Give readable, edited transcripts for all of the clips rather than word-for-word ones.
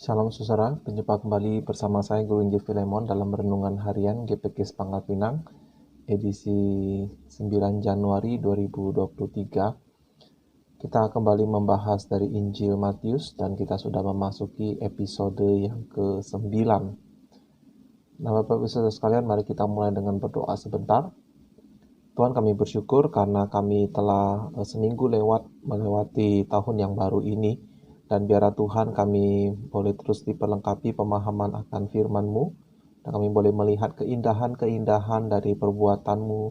Shalom saudara, berjumpa kembali bersama saya Guru Injil Filemon dalam renungan harian GPKS Pangkal Pinang, edisi 9 Januari 2023. Kita kembali membahas dari Injil Matius dan kita sudah memasuki episode yang ke-9. Nah Bapak Ibu Saudara sekalian, mari kita mulai dengan berdoa sebentar. Tuhan, kami bersyukur karena kami telah seminggu melewati tahun yang baru ini. Dan biarlah Tuhan kami boleh terus diperlengkapi pemahaman akan firman-Mu. Dan kami boleh melihat keindahan-keindahan dari perbuatan-Mu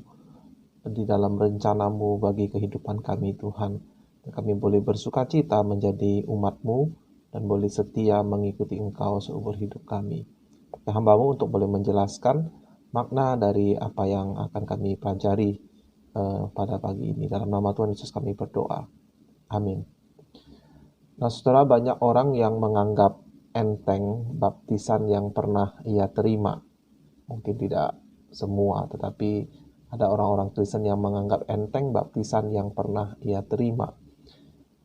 di dalam rencana-Mu bagi kehidupan kami Tuhan. Dan kami boleh bersuka cita menjadi umat-Mu dan boleh setia mengikuti Engkau seumur hidup kami. Pakai hamba-Mu untuk boleh menjelaskan makna dari apa yang akan kami pelajari pada pagi ini. Dalam nama Tuhan Yesus kami berdoa. Amin. Nah, saudara, banyak orang yang menganggap enteng baptisan yang pernah ia terima. Mungkin tidak semua, tetapi ada orang-orang Kristen yang menganggap enteng baptisan yang pernah ia terima.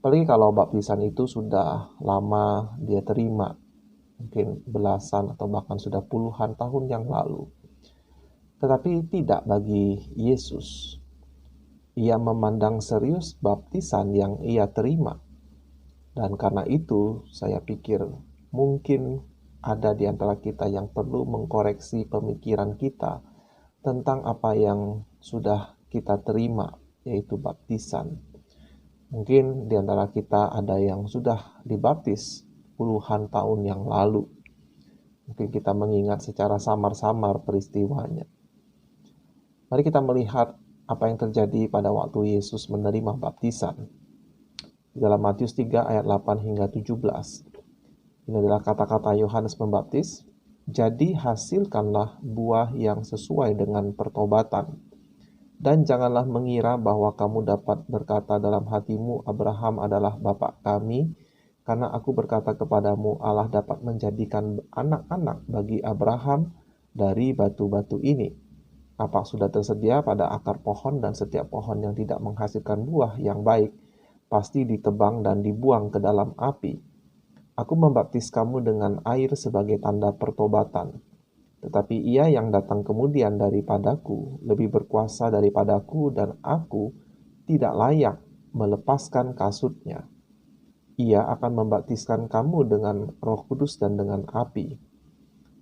Apalagi kalau baptisan itu sudah lama dia terima, mungkin belasan atau bahkan sudah puluhan tahun yang lalu. Tetapi tidak bagi Yesus. Ia memandang serius baptisan yang ia terima. Dan karena itu, saya pikir mungkin ada di antara kita yang perlu mengkoreksi pemikiran kita tentang apa yang sudah kita terima, yaitu baptisan. Mungkin di antara kita ada yang sudah dibaptis puluhan tahun yang lalu. Mungkin kita mengingat secara samar-samar peristiwanya. Mari kita melihat apa yang terjadi pada waktu Yesus menerima baptisan. Dalam Matius 3 ayat 8 hingga 17. Ini adalah kata-kata Yohanes Pembaptis. Jadi hasilkanlah buah yang sesuai dengan pertobatan. Dan janganlah mengira bahwa kamu dapat berkata dalam hatimu, Abraham adalah bapa kami, karena aku berkata kepadamu, Allah dapat menjadikan anak-anak bagi Abraham dari batu-batu ini. Kapak sudah tersedia pada akar pohon, dan setiap pohon yang tidak menghasilkan buah yang baik pasti ditebang dan dibuang ke dalam api. Aku membaptis kamu dengan air sebagai tanda pertobatan. Tetapi ia yang datang kemudian daripadaku lebih berkuasa daripadaku, dan aku tidak layak melepaskan kasutnya. Ia akan membaptiskan kamu dengan Roh Kudus dan dengan api.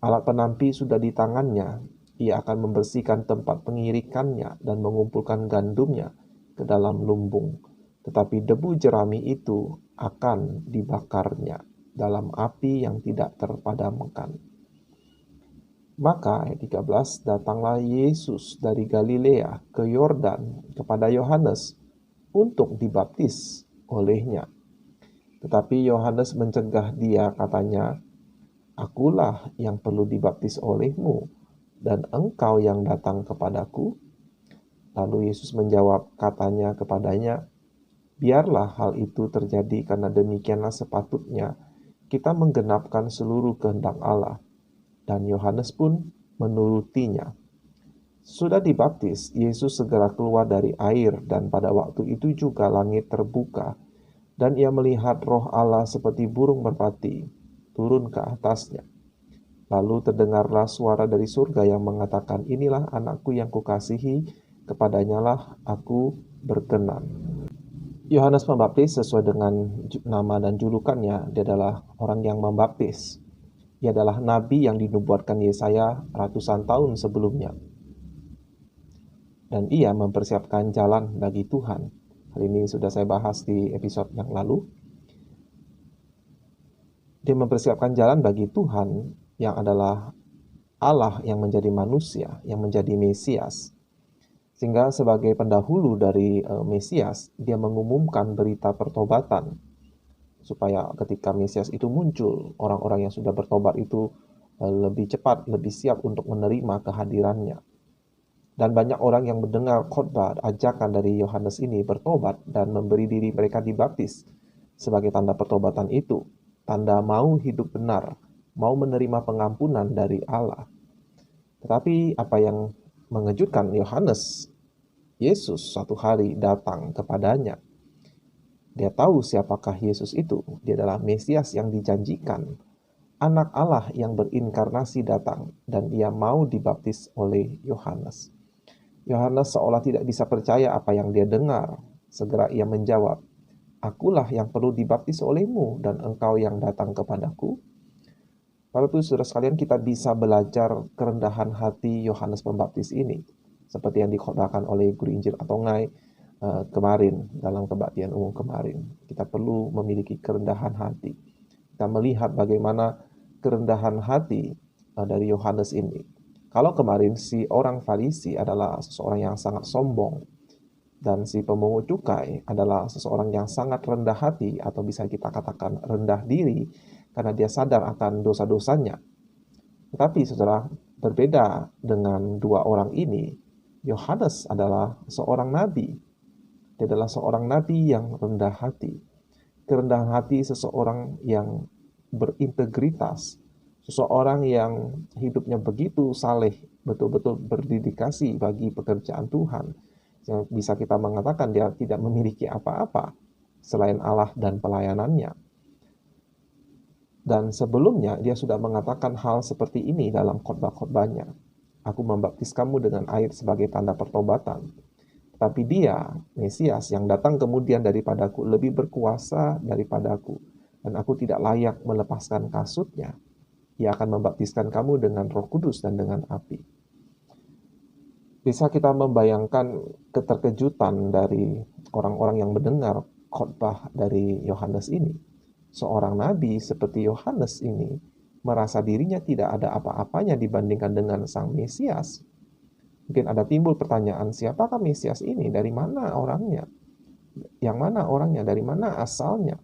Alat penampi sudah di tangannya. Ia akan membersihkan tempat pengirikannya dan mengumpulkan gandumnya ke dalam lumbung. Tetapi debu jerami itu akan dibakarnya dalam api yang tidak terpadamkan. Maka ayat 13, datanglah Yesus dari Galilea ke Yordan kepada Yohanes untuk dibaptis olehnya. Tetapi Yohanes mencegah dia, katanya, Akulah yang perlu dibaptis olehmu, dan engkau yang datang kepadaku? Lalu Yesus menjawab, katanya kepadanya, Biarlah hal itu terjadi, karena demikianlah sepatutnya kita menggenapkan seluruh kehendak Allah. Dan Yohanes pun menurutinya. Sudah dibaptis, Yesus segera keluar dari air, dan pada waktu itu juga langit terbuka, dan ia melihat Roh Allah seperti burung merpati turun ke atasnya. Lalu terdengarlah suara dari surga yang mengatakan, Inilah anakku yang kukasihi, kepadanyalah aku berkenan. Yohanes Pembaptis sesuai dengan nama dan julukannya, dia adalah orang yang membaptis. Ia adalah nabi yang dinubuatkan Yesaya ratusan tahun sebelumnya. Dan ia mempersiapkan jalan bagi Tuhan. Hal ini sudah saya bahas di episode yang lalu. Dia mempersiapkan jalan bagi Tuhan yang adalah Allah yang menjadi manusia, yang menjadi Mesias. Sehingga sebagai pendahulu dari Mesias, dia mengumumkan berita pertobatan. Supaya ketika Mesias itu muncul, orang-orang yang sudah bertobat itu lebih cepat, lebih siap untuk menerima kehadirannya. Dan banyak orang yang mendengar khotbah ajakan dari Yohanes ini bertobat dan memberi diri mereka dibaptis sebagai tanda pertobatan itu. Tanda mau hidup benar, mau menerima pengampunan dari Allah. Tetapi apa yang mengejutkan Yohanes, Yesus suatu hari datang kepadanya. Dia tahu siapakah Yesus itu. Dia adalah Mesias yang dijanjikan. Anak Allah yang berinkarnasi datang dan ia mau dibaptis oleh Yohanes. Yohanes seolah tidak bisa percaya apa yang dia dengar. Segera ia menjawab, "Akulah yang perlu dibaptis olehmu dan engkau yang datang kepadaku." Bapak Ibu Saudara sekalian, kita bisa belajar kerendahan hati Yohanes Pembaptis ini, seperti yang dikhotbahkan oleh Guru Injil Atongai kemarin, dalam kebaktian umum kemarin. Kita perlu memiliki kerendahan hati. Kita melihat bagaimana kerendahan hati dari Yohanes ini. Kalau kemarin si orang Farisi adalah seseorang yang sangat sombong, dan si pemungut cukai adalah seseorang yang sangat rendah hati, atau bisa kita katakan rendah diri, karena dia sadar akan dosa-dosanya. Tetapi saudara, berbeda dengan dua orang ini, Yohanes adalah seorang nabi. Dia adalah seorang nabi yang rendah hati. Kerendahan hati seseorang yang berintegritas, seseorang yang hidupnya begitu saleh, betul-betul berdedikasi bagi pekerjaan Tuhan. Yang bisa kita mengatakan dia tidak memiliki apa-apa selain Allah dan pelayanannya. Dan sebelumnya dia sudah mengatakan hal seperti ini dalam khotbah-khotbahnya. Aku membaptis kamu dengan air sebagai tanda pertobatan. Tapi dia, Mesias, yang datang kemudian daripadaku, lebih berkuasa daripadaku. Dan aku tidak layak melepaskan kasutnya. Ia akan membaptiskan kamu dengan Roh Kudus dan dengan api. Bisa kita membayangkan keterkejutan dari orang-orang yang mendengar khotbah dari Yohanes ini. Seorang nabi seperti Yohanes ini merasa dirinya tidak ada apa-apanya dibandingkan dengan sang Mesias. Mungkin ada timbul pertanyaan, siapakah Mesias ini? Dari mana orangnya? Yang mana orangnya? Dari mana asalnya?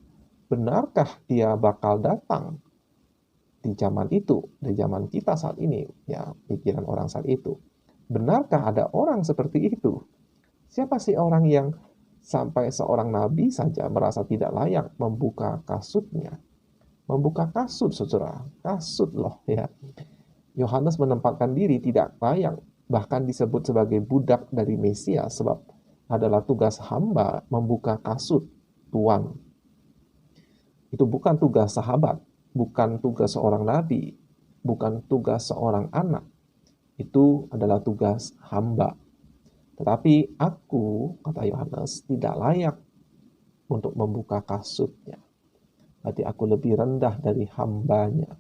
Benarkah dia bakal datang di zaman itu, di zaman kita saat ini? Ya, pikiran orang saat itu. Benarkah ada orang seperti itu? Siapa sih orang yang sampai seorang nabi saja merasa tidak layak membuka kasutnya? Membuka kasut, saudara. Kasut loh, ya. Yohanes menempatkan diri tidak layak, bahkan disebut sebagai budak dari Mesias, sebab adalah tugas hamba membuka kasut Tuhan. Itu bukan tugas sahabat, bukan tugas seorang nabi, bukan tugas seorang anak. Itu adalah tugas hamba. Tetapi aku, kata Yohanes, tidak layak untuk membuka kasutnya. Berarti aku lebih rendah dari hambanya.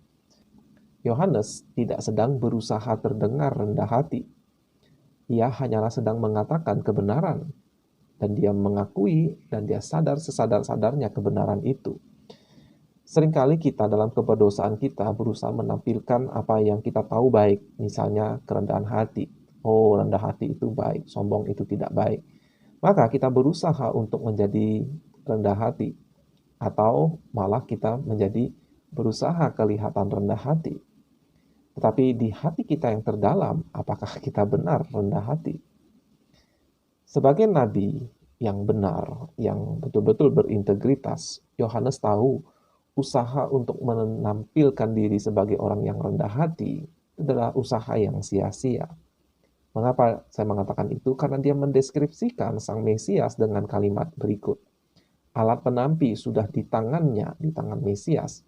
Yohanes tidak sedang berusaha terdengar rendah hati. Ia hanyalah sedang mengatakan kebenaran. Dan dia mengakui dan dia sadar sesadar-sadarnya kebenaran itu. Seringkali kita dalam keberdosaan kita berusaha menampilkan apa yang kita tahu baik. Misalnya kerendahan hati. Oh, rendah hati itu baik, sombong itu tidak baik. Maka kita berusaha untuk menjadi rendah hati. Atau malah kita menjadi berusaha kelihatan rendah hati. Tetapi di hati kita yang terdalam, apakah kita benar rendah hati? Sebagai nabi yang benar, yang betul-betul berintegritas, Yohanes tahu usaha untuk menampilkan diri sebagai orang yang rendah hati adalah usaha yang sia-sia. Mengapa saya mengatakan itu? Karena dia mendeskripsikan sang Mesias dengan kalimat berikut. Alat penampi sudah di tangannya, di tangan Mesias.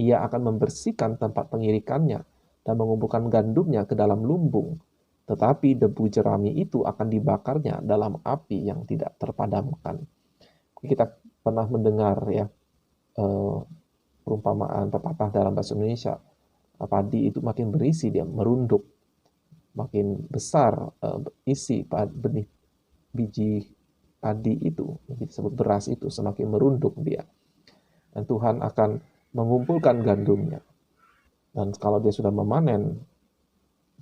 Ia akan membersihkan tempat pengirikannya dan mengumpulkan gandumnya ke dalam lumbung. Tetapi debu jerami itu akan dibakarnya dalam api yang tidak terpadamkan. Kita pernah mendengar ya perumpamaan pepatah dalam bahasa Indonesia. Padi itu makin berisi, dia merunduk. Makin besar isi benih biji padi itu, disebut beras itu, semakin merunduk dia. Dan Tuhan akan mengumpulkan gandumnya. Dan kalau dia sudah memanen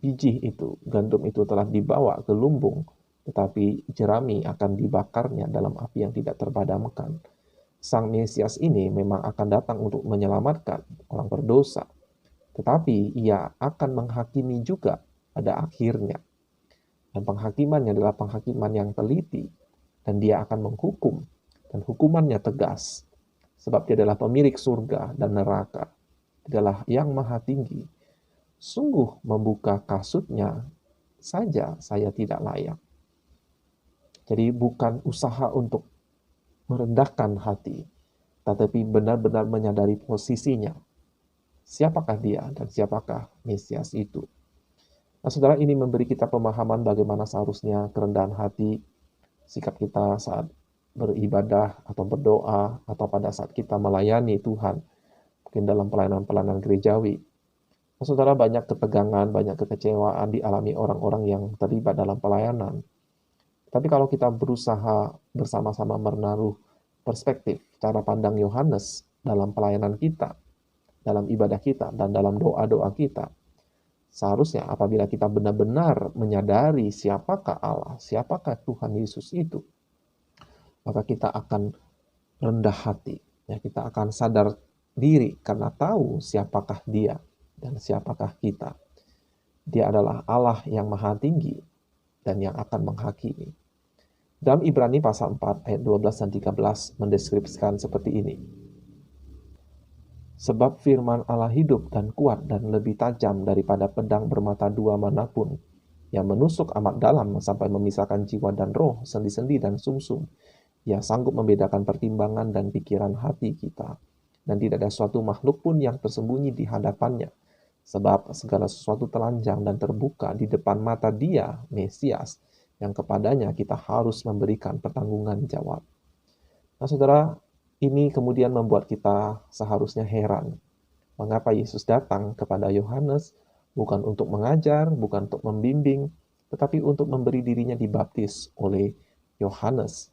biji itu, gandum itu telah dibawa ke lumbung, tetapi jerami akan dibakarnya dalam api yang tidak terpadamkan. Sang Mesias ini memang akan datang untuk menyelamatkan orang berdosa, tetapi ia akan menghakimi juga pada akhirnya. Dan penghakimannya adalah penghakiman yang teliti, dan dia akan menghukum, dan hukumannya tegas, sebab dia adalah pemilik surga dan neraka, dia adalah yang maha tinggi. Sungguh membuka kasutnya saja saya tidak layak. Jadi bukan usaha untuk merendahkan hati, tetapi benar-benar menyadari posisinya. siapakah dia dan siapakah Mesias itu. Nah, saudara, ini memberi kita pemahaman bagaimana seharusnya kerendahan hati, sikap kita saat beribadah atau berdoa, atau pada saat kita melayani Tuhan, mungkin dalam pelayanan-pelayanan gerejawi. Nah, saudara, banyak ketegangan, banyak kekecewaan dialami orang-orang yang terlibat dalam pelayanan. Tapi kalau kita berusaha bersama-sama menaruh perspektif, cara pandang Yohanes dalam pelayanan kita, dalam ibadah kita, dan dalam doa-doa kita, seharusnya apabila kita benar-benar menyadari siapakah Allah, siapakah Tuhan Yesus itu, maka kita akan rendah hati. Ya, kita akan sadar diri karena tahu siapakah Dia dan siapakah kita. Dia adalah Allah yang maha tinggi dan yang akan menghakimi. Dalam Ibrani pasal 4 ayat 12 dan 13 mendeskripsikan seperti ini. Sebab firman Allah hidup dan kuat dan lebih tajam daripada pedang bermata dua manapun, yang menusuk amat dalam sampai memisahkan jiwa dan roh, sendi-sendi dan sumsum. Ia sanggup membedakan pertimbangan dan pikiran hati kita. Dan tidak ada suatu makhluk pun yang tersembunyi di hadapannya. Sebab segala sesuatu telanjang dan terbuka di depan mata Dia, Mesias, yang kepadanya kita harus memberikan pertanggungan jawab. Nah, saudara, ini kemudian membuat kita seharusnya heran. Mengapa Yesus datang kepada Yohanes bukan untuk mengajar, bukan untuk membimbing, tetapi untuk memberi dirinya dibaptis oleh Yohanes.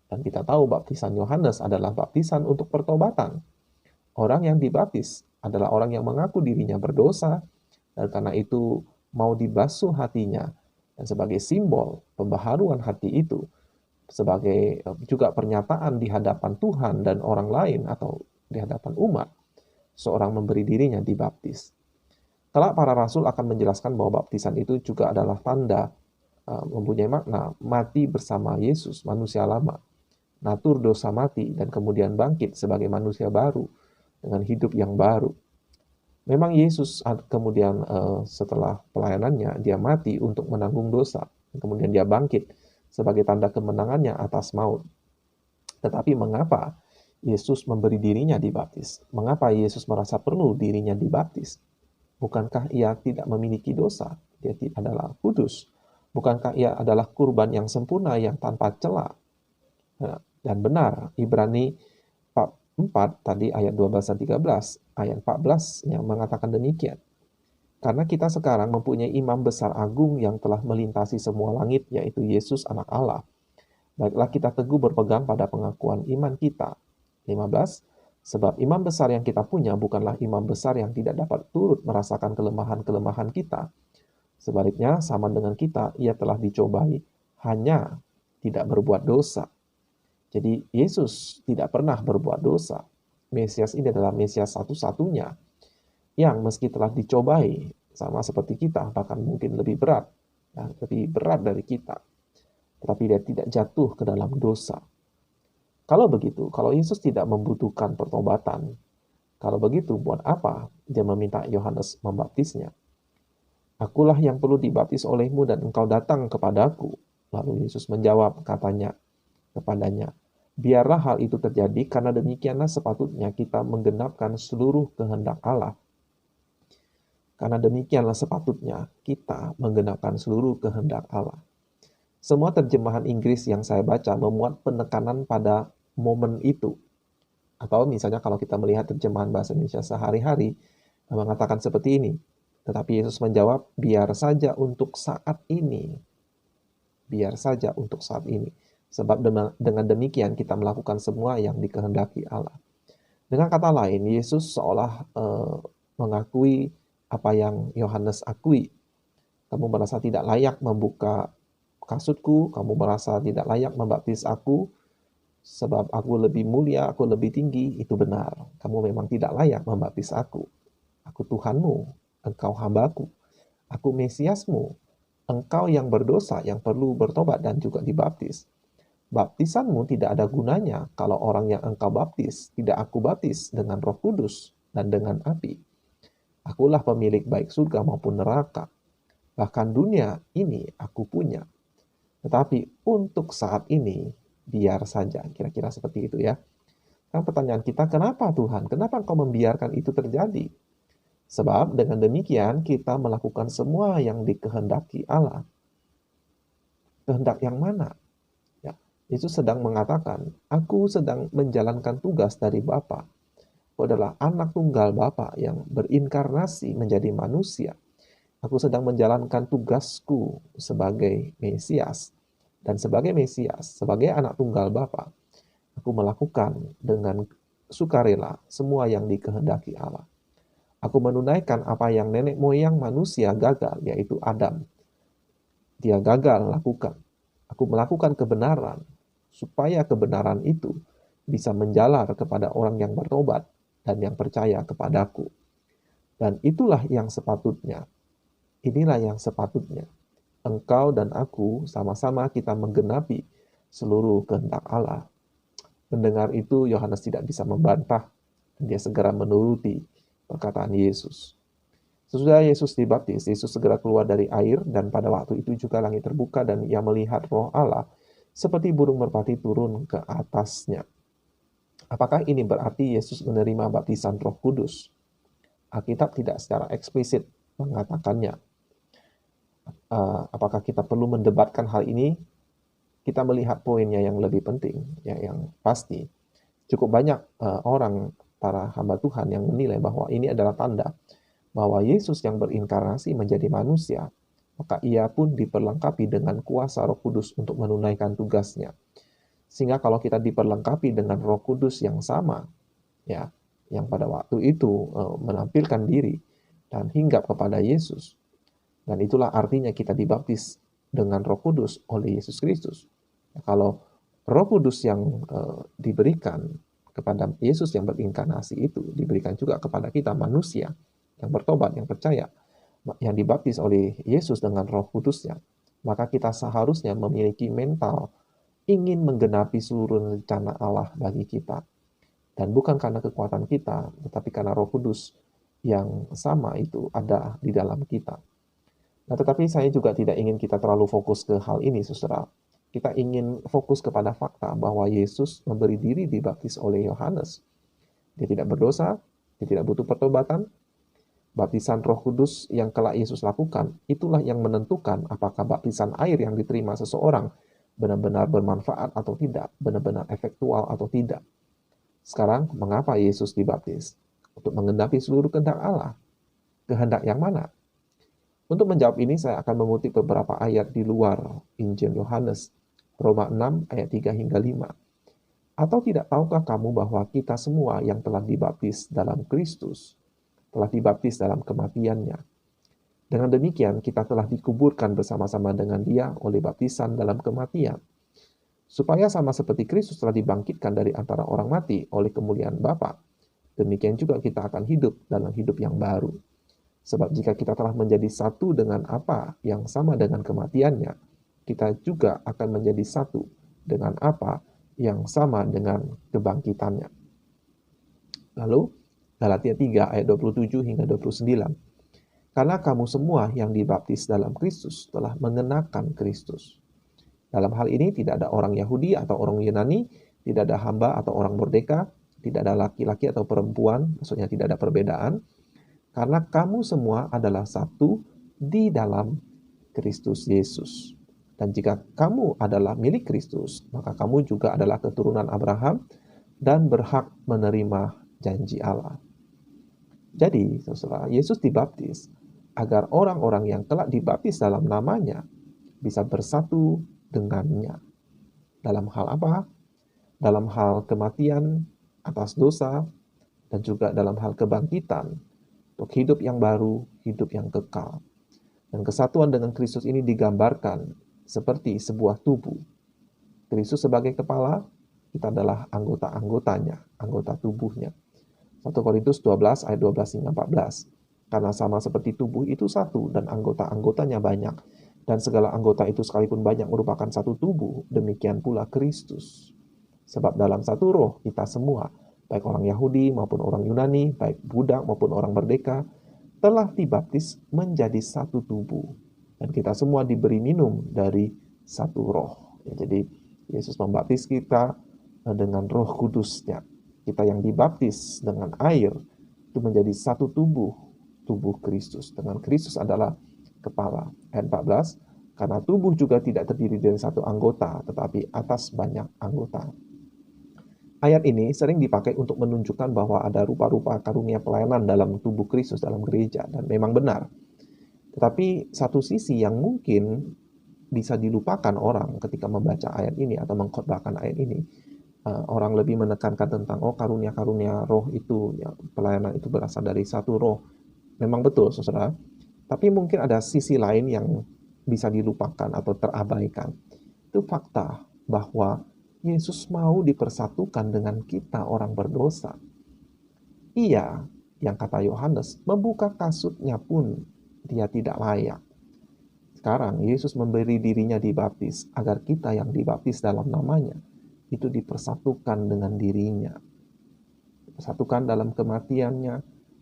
Dan kita tahu baptisan Yohanes adalah baptisan untuk pertobatan. Orang yang dibaptis adalah orang yang mengaku dirinya berdosa, dan karena itu mau dibasuh hatinya. Dan sebagai simbol pembaharuan hati itu, sebagai juga pernyataan di hadapan Tuhan dan orang lain atau di hadapan umat, seorang memberi dirinya dibaptis. Kelak para rasul akan menjelaskan bahwa baptisan itu juga adalah tanda mempunyai makna mati bersama Yesus, manusia lama, natur dosa mati, dan kemudian bangkit sebagai manusia baru dengan hidup yang baru. Memang Yesus kemudian setelah pelayanannya, dia mati untuk menanggung dosa. Kemudian dia bangkit sebagai tanda kemenangannya atas maut. Tetapi mengapa Yesus memberi dirinya dibaptis? Mengapa Yesus merasa perlu dirinya dibaptis? Bukankah ia tidak memiliki dosa? Dia adalah kudus. Bukankah ia adalah kurban yang sempurna, yang tanpa celah? Dan benar, Ibrani 4 tadi ayat 12 dan 13, ayat 14 yang mengatakan demikian. Karena kita sekarang mempunyai imam besar agung yang telah melintasi semua langit, yaitu Yesus anak Allah. Baiklah kita teguh berpegang pada pengakuan iman kita. 15, sebab imam besar yang kita punya bukanlah imam besar yang tidak dapat turut merasakan kelemahan-kelemahan kita. Sebaliknya, sama dengan kita, ia telah dicobai, hanya tidak berbuat dosa. Jadi Yesus tidak pernah berbuat dosa. Mesias ini adalah Mesias satu-satunya yang meski telah dicobai sama seperti kita, bahkan mungkin lebih berat dari kita, tetapi dia tidak jatuh ke dalam dosa. Kalau begitu, kalau Yesus tidak membutuhkan pertobatan, kalau begitu buat apa dia meminta Yohanes membaptisnya? Akulah yang perlu dibaptis olehmu dan engkau datang kepadaku. Lalu Yesus menjawab, katanya kepadanya, biarlah hal itu terjadi, karena demikianlah sepatutnya kita menggenapkan seluruh kehendak Allah. Karena demikianlah sepatutnya kita menggenapkan seluruh kehendak Allah. Semua terjemahan Inggris yang saya baca memuat penekanan pada momen itu. Atau misalnya kalau kita melihat terjemahan bahasa Indonesia sehari-hari, mengatakan seperti ini. Tetapi Yesus menjawab, biar saja untuk saat ini. Biar saja untuk saat ini. Sebab dengan demikian kita melakukan semua yang dikehendaki Allah. Dengan kata lain, Yesus seolah mengakui apa yang Yohanes akui. Kamu merasa tidak layak membuka kasutku, kamu merasa tidak layak membaptis aku, sebab aku lebih mulia, aku lebih tinggi, itu benar. Kamu memang tidak layak membaptis aku. Aku Tuhanmu, engkau hambaku. Aku Mesiasmu, engkau yang berdosa, yang perlu bertobat dan juga dibaptis. Baptisanmu tidak ada gunanya kalau orang yang engkau baptis tidak aku baptis dengan Roh Kudus dan dengan api. Akulah pemilik baik surga maupun neraka. Bahkan dunia ini aku punya. Tetapi untuk saat ini, biar saja. Kira-kira seperti itu ya. Kan pertanyaan kita, kenapa Tuhan? Kenapa engkau membiarkan itu terjadi? Sebab dengan demikian kita melakukan semua yang dikehendaki Allah. Kehendak yang mana? Ya, Yesus sedang mengatakan, aku sedang menjalankan tugas dari Bapa. Aku adalah anak tunggal Bapa yang berinkarnasi menjadi manusia. Aku sedang menjalankan tugasku sebagai Mesias. Dan sebagai Mesias, sebagai anak tunggal Bapa, aku melakukan dengan sukarela semua yang dikehendaki Allah. Aku menunaikan apa yang nenek moyang manusia gagal, yaitu Adam. Dia gagal lakukan. Aku melakukan kebenaran, supaya kebenaran itu bisa menjalar kepada orang yang bertobat dan yang percaya kepadaku. Dan itulah yang sepatutnya. Inilah yang sepatutnya. Engkau dan aku sama-sama kita menggenapi seluruh kehendak Allah. Mendengar itu, Yohanes tidak bisa membantah, dan dia segera menuruti perkataan Yesus. Sesudah Yesus dibaptis, Yesus segera keluar dari air, dan pada waktu itu juga langit terbuka, dan ia melihat Roh Allah seperti burung merpati turun ke atasnya. Apakah ini berarti Yesus menerima baptisan Roh Kudus? Alkitab tidak secara eksplisit mengatakannya. Apakah kita perlu mendebatkan hal ini? Kita melihat poinnya yang lebih penting, ya, yang pasti. Cukup banyak orang, para hamba Tuhan yang menilai bahwa ini adalah tanda bahwa Yesus yang berinkarnasi menjadi manusia, maka ia pun diperlengkapi dengan kuasa Roh Kudus untuk menunaikan tugasnya. Sehingga kalau kita diperlengkapi dengan Roh Kudus yang sama, ya, yang pada waktu itu menampilkan diri dan hinggap kepada Yesus, dan itulah artinya kita dibaptis dengan Roh Kudus oleh Yesus Kristus. Kalau Roh Kudus yang diberikan kepada Yesus yang berinkarnasi itu diberikan juga kepada kita manusia yang bertobat, yang percaya, yang dibaptis oleh Yesus dengan Roh Kudusnya, maka kita seharusnya memiliki mental ingin menggenapi seluruh rencana Allah bagi kita. Dan bukan karena kekuatan kita, tetapi karena Roh Kudus yang sama itu ada di dalam kita. Nah, tetapi saya juga tidak ingin kita terlalu fokus ke hal ini, saudara. Kita ingin fokus kepada fakta bahwa Yesus memberi diri dibaptis oleh Yohanes. Dia tidak berdosa, dia tidak butuh pertobatan. Baptisan Roh Kudus yang kelak Yesus lakukan, itulah yang menentukan apakah baptisan air yang diterima seseorang benar-benar bermanfaat atau tidak, benar-benar efektual atau tidak. Sekarang, mengapa Yesus dibaptis? Untuk menggenapi seluruh kehendak Allah. Kehendak yang mana? Untuk menjawab ini, saya akan mengutip beberapa ayat di luar Injil Yohanes, Roma 6 ayat 3 hingga 5. Atau tidak tahukah kamu bahwa kita semua yang telah dibaptis dalam Kristus, telah dibaptis dalam kematiannya. Dengan demikian, kita telah dikuburkan bersama-sama dengan Dia oleh baptisan dalam kematian, supaya sama seperti Kristus telah dibangkitkan dari antara orang mati oleh kemuliaan Bapa, demikian juga kita akan hidup dalam hidup yang baru. Sebab jika kita telah menjadi satu dengan apa yang sama dengan kematiannya, kita juga akan menjadi satu dengan apa yang sama dengan kebangkitannya. Lalu, Galatia 3 ayat 27 hingga 29. Karena kamu semua yang dibaptis dalam Kristus telah mengenakan Kristus. Dalam hal ini tidak ada orang Yahudi atau orang Yunani, tidak ada hamba atau orang merdeka, tidak ada laki-laki atau perempuan, maksudnya tidak ada perbedaan, karena kamu semua adalah satu di dalam Kristus Yesus. Dan jika kamu adalah milik Kristus, maka kamu juga adalah keturunan Abraham dan berhak menerima janji Allah. Jadi, saudara, Yesus dibaptis agar orang-orang yang telah dibaptis dalam namanya bisa bersatu dengannya. Dalam hal apa? Dalam hal kematian atas dosa dan juga dalam hal kebangkitan untuk hidup yang baru, hidup yang kekal. Dan kesatuan dengan Kristus ini digambarkan seperti sebuah tubuh. Kristus sebagai kepala, kita adalah anggota-anggotanya, anggota tubuhnya. 1 Korintus 12 ayat 12 hingga 14. Karena sama seperti tubuh itu satu dan anggota-anggotanya banyak. Dan segala anggota itu sekalipun banyak merupakan satu tubuh, demikian pula Kristus. Sebab dalam satu roh kita semua, baik orang Yahudi maupun orang Yunani, baik budak maupun orang merdeka, telah dibaptis menjadi satu tubuh. Dan kita semua diberi minum dari satu roh. Jadi Yesus membaptis kita dengan Roh Kudusnya. Kita yang dibaptis dengan air itu menjadi satu tubuh tubuh Kristus. Dengan Kristus adalah kepala. Ayat 14, karena tubuh juga tidak terdiri dari satu anggota, tetapi atas banyak anggota. Ayat ini sering dipakai untuk menunjukkan bahwa ada rupa-rupa karunia pelayanan dalam tubuh Kristus, dalam gereja, dan memang benar. Tetapi satu sisi yang mungkin bisa dilupakan orang ketika membaca ayat ini atau mengkhotbahkan ayat ini, orang lebih menekankan tentang karunia-karunia roh itu, ya, pelayanan itu berasal dari satu roh. Memang betul, saudara. Tapi mungkin ada sisi lain yang bisa dilupakan atau terabaikan. Itu fakta bahwa Yesus mau dipersatukan dengan kita orang berdosa. Ia, yang kata Yohanes, membuka kasutnya pun dia tidak layak. Sekarang Yesus memberi dirinya dibaptis agar kita yang dibaptis dalam namanya itu dipersatukan dengan dirinya. Dipersatukan dalam kematiannya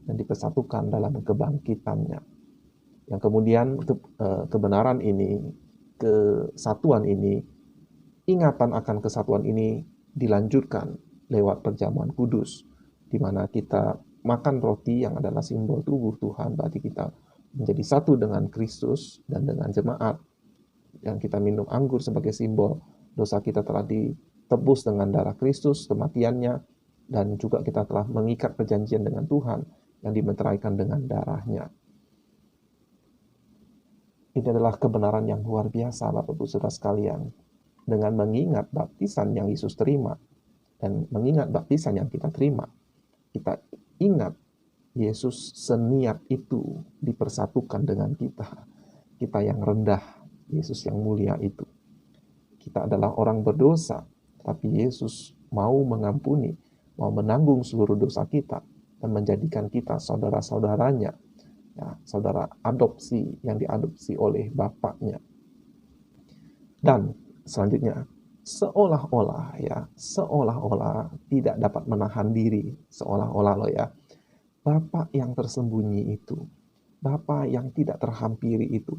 dan dipersatukan dalam kebangkitannya. Yang kemudian kebenaran ini, kesatuan ini, ingatan akan kesatuan ini dilanjutkan lewat perjamuan kudus, di mana kita makan roti yang adalah simbol tubuh Tuhan, berarti kita menjadi satu dengan Kristus dan dengan jemaat. Dan kita minum anggur sebagai simbol dosa kita telah ditebus dengan darah Kristus, kematiannya, dan juga kita telah mengikat perjanjian dengan Tuhan yang dimeteraikan dengan darahnya. Ini adalah kebenaran yang luar biasa, Bapak Ibu Saudara sekalian. Dengan mengingat baptisan yang Yesus terima dan mengingat baptisan yang kita terima, kita ingat Yesus seniat itu dipersatukan dengan kita. Kita yang rendah, Yesus yang mulia itu. Kita adalah orang berdosa, tapi Yesus mau mengampuni, mau menanggung seluruh dosa kita dan menjadikan kita saudara-saudaranya, ya, saudara adopsi yang diadopsi oleh Bapaknya. Dan selanjutnya, seolah-olah tidak dapat menahan diri, seolah-olah loh ya, Bapa yang tersembunyi itu, Bapa yang tidak terhampiri itu,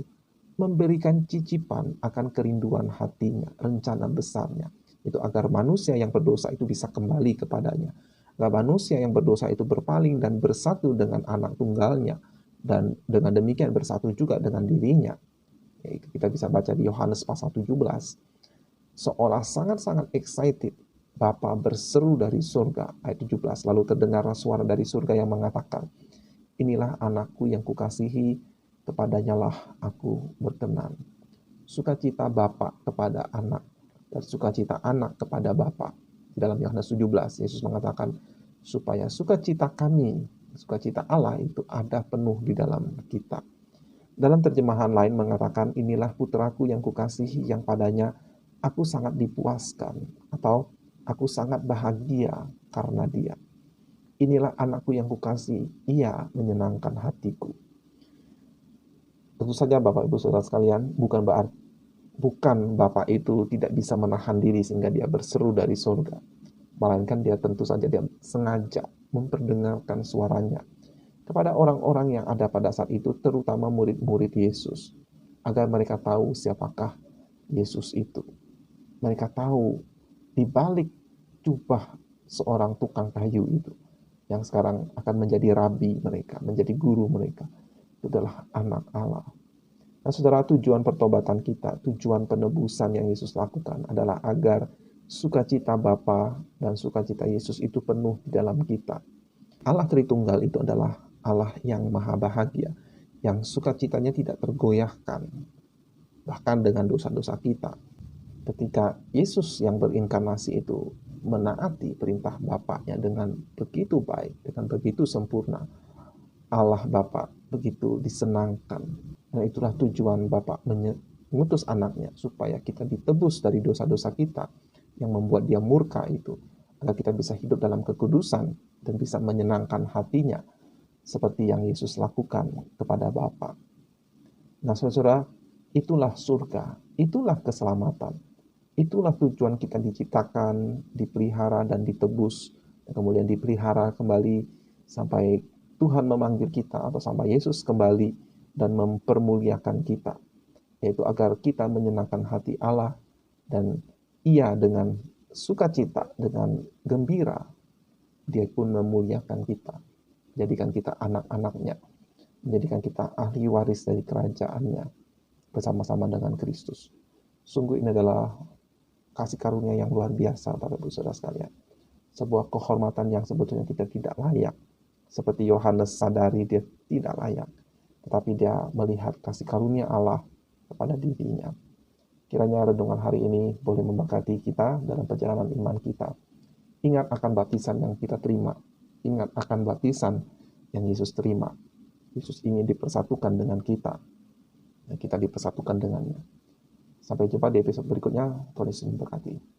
memberikan cicipan akan kerinduan hatinya, rencana besarnya, itu agar manusia yang berdosa itu bisa kembali kepadanya, agar manusia yang berdosa itu berpaling dan bersatu dengan anak tunggalnya, dan dengan demikian bersatu juga dengan dirinya. Kita bisa baca di Yohanes pasal 17. Seolah sangat-sangat excited, Bapa berseru dari surga, ayat 17, lalu terdengar suara dari surga yang mengatakan, inilah anakku yang kukasihi, kepadanya lah aku berkenan. Sukacita Bapa kepada anak, dan sukacita anak kepada Bapa. Di dalam Yohanes 17, Yesus mengatakan, supaya sukacita kami, sukacita Allah itu ada penuh di dalam kita. Dalam terjemahan lain mengatakan, inilah putraku yang kukasihi, yang padanya aku sangat dipuaskan, atau aku sangat bahagia karena dia. Inilah anakku yang kukasihi, ia menyenangkan hatiku. Tentu saja Bapak Ibu Saudara sekalian, bukan Bapak itu tidak bisa menahan diri sehingga dia berseru dari surga. Melainkan dia tentu saja dia sengaja memperdengarkan suaranya kepada orang-orang yang ada pada saat itu, terutama murid-murid Yesus, agar mereka tahu siapakah Yesus itu. Mereka tahu di balik jubah seorang tukang kayu itu, yang sekarang akan menjadi rabi mereka, menjadi guru mereka, itu adalah anak Allah. Nah saudara, tujuan pertobatan kita, tujuan penebusan yang Yesus lakukan adalah agar sukacita Bapa dan sukacita Yesus itu penuh di dalam kita. Allah Tritunggal itu adalah Allah yang maha bahagia, yang sukacitanya tidak tergoyahkan, bahkan dengan dosa-dosa kita. Ketika Yesus yang berinkarnasi itu menaati perintah Bapaknya dengan begitu baik, dengan begitu sempurna, Allah Bapa begitu disenangkan. Dan itulah tujuan Bapa mengutus anaknya, supaya kita ditebus dari dosa-dosa kita yang membuat dia murka itu, agar kita bisa hidup dalam kekudusan dan bisa menyenangkan hatinya, seperti yang Yesus lakukan kepada Bapa. Nah saudara, itulah surga, itulah keselamatan, itulah tujuan kita diciptakan, dipelihara dan ditebus, dan kemudian dipelihara kembali sampai Tuhan memanggil kita, atau sampai Yesus kembali dan mempermuliakan kita, yaitu agar kita menyenangkan hati Allah, dan Ia dengan sukacita, dengan gembira, Dia pun memuliakan kita, jadikan kita anak-anaknya. menjadikan kita ahli waris dari kerajaannya bersama-sama dengan Kristus. Sungguh ini adalah kasih karunia yang luar biasa, Bapak Ibu Saudara sekalian. Sebuah kehormatan yang sebetulnya kita tidak layak. Seperti Yohanes sadari dia tidak layak, tetapi dia melihat kasih karunia Allah kepada dirinya. Kiranya renungan hari ini boleh memberkati kita dalam perjalanan iman kita. Ingat akan baptisan yang kita terima. Ingat akan baptisan yang Yesus terima. Yesus ingin dipersatukan dengan kita, dan kita dipersatukan dengannya. Sampai jumpa di episode berikutnya. Tuhan Yesus memberkati.